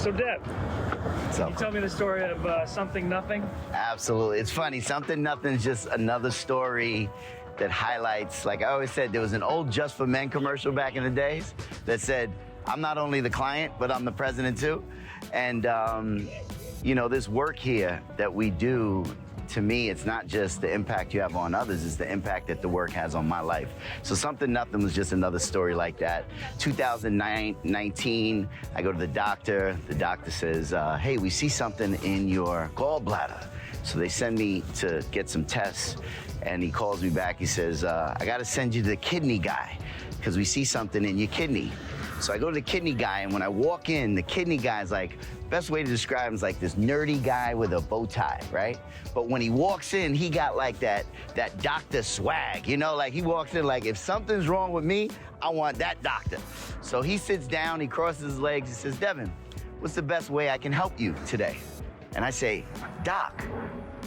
So Deb, So, can you tell me the story of Something Nothing? absolutely. It's funny. Something Nothing is just another story that highlights, like I always said, there was an old Just for Men commercial back in the days that said, I'm not only the client, but I'm the president too. And, this work here that we do, to me, it's not just the impact you have on others, it's the impact that the work has on my life. So Something Nothing was just another story like that. 2019, I go to the doctor. The doctor says, hey, we see something in your gallbladder. So they send me to get some tests, and he calls me back. He says, I got to send you to the kidney guy because we see something in your kidney. So I go to the kidney guy, and when I walk in, the kidney guy's like, best way to describe him is like this nerdy guy with a bow tie, right? But when he walks in, he got like that doctor swag, like he walks in like, if something's wrong with me, I want that doctor. So he sits down, he crosses his legs, he says, Devin, what's the best way I can help you today? And I say, Doc,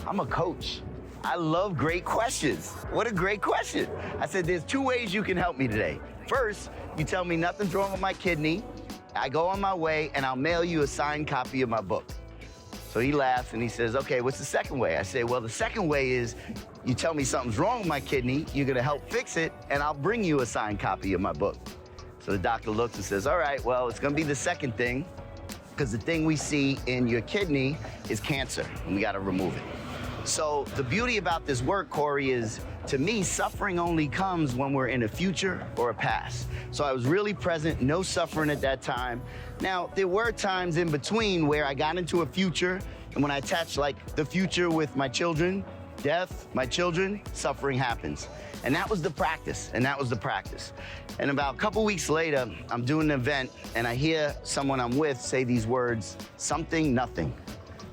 I'm a coach. I love great questions. What a great question. I said, there's two ways you can help me today. First, you tell me nothing's wrong with my kidney. I go on my way and I'll mail you a signed copy of my book. So he laughs and he says, okay, what's the second way? I say, well, the second way is you tell me something's wrong with my kidney, you're gonna help fix it, and I'll bring you a signed copy of my book. So the doctor looks and says, all right, well, it's gonna be the second thing, because the thing we see in your kidney is cancer, and we gotta remove it. So the beauty about this work, Corey, is to me, suffering only comes when we're in a future or a past. So I was really present, no suffering at that time. Now, there were times in between where I got into a future, and when I attached like the future with my children, death, my children, suffering happens. And that was the practice, and And about a couple weeks later, I'm doing an event, and I hear someone I'm with say these words, something, nothing.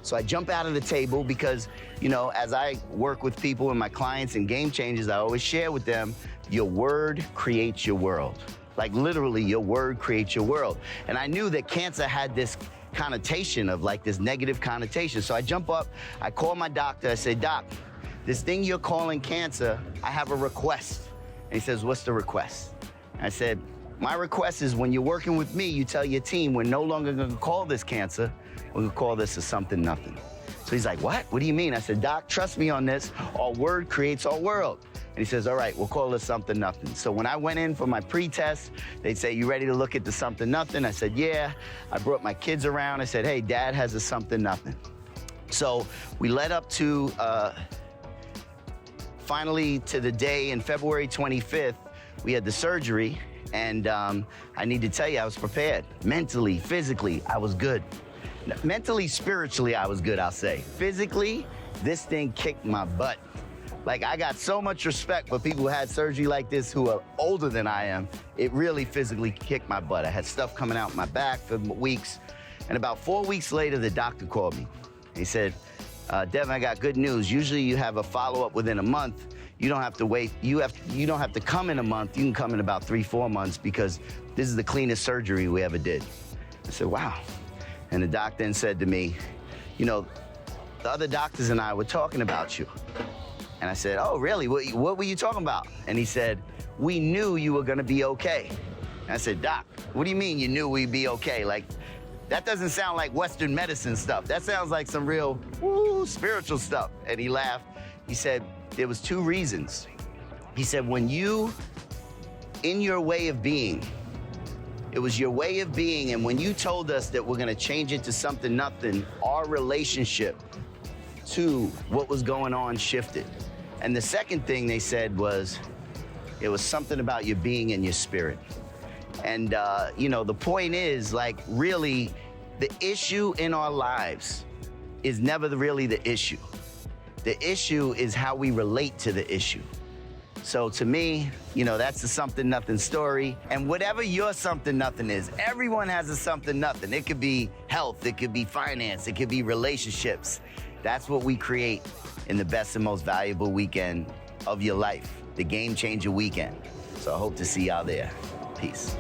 So I jump out of the table because, as I work with people and my clients and game changers, I always share with them, your word creates your world. Like literally, your word creates your world. And I knew that cancer had this connotation of like this negative connotation. So I jump up, I call my doctor, I say, Doc, this thing you're calling cancer, I have a request. And he says, what's the request? I said, my request is when you're working with me, you tell your team we're no longer gonna call this cancer, we're gonna call this a something nothing. So he's like, what? What do you mean? I said, Doc, trust me on this. Our word creates our world. And he says, all right, we'll call this something nothing. So when I went in for my pre-test, they'd say, you ready to look at the something nothing? I said, yeah. I brought my kids around. I said, hey, Dad has a something nothing. So we led up to, finally to the day in February 25th, we had the surgery. And I need to tell you, I was prepared. Mentally, physically, I was good. Mentally, spiritually, I was good, I'll say. Physically, this thing kicked my butt. Like, I got so much respect for people who had surgery like this who are older than I am. It really physically kicked my butt. I had stuff coming out my back for weeks. And about 4 weeks later, the doctor called me. He said, Devin, I got good news. Usually you have a follow-up within a month. You don't have to wait. You don't have to come in a month. You can come in about 3-4 months because this is the cleanest surgery we ever did. I said, wow. And the doctor then said to me, the other doctors and I were talking about you. And I said, oh, really? What were you talking about? And he said, we knew you were gonna be okay. And I said, Doc, what do you mean you knew we'd be okay? Like, that doesn't sound like Western medicine stuff. That sounds like some real spiritual stuff. And he laughed. He said, there was 2 reasons. He said, when you, in your way of being, it was your way of being, and when you told us that we're gonna change it to something nothing, our relationship to what was going on shifted. And the second thing they said was, it was something about your being and your spirit. And, the point is, like, really, the issue in our lives is never really the issue. The issue is how we relate to the issue. So to me, that's the something nothing story. And whatever your something nothing is, everyone has a something nothing. It could be health, it could be finance, it could be relationships. That's what we create in the best and most valuable weekend of your life, the Game Changer Weekend. So I hope to see y'all there. Peace.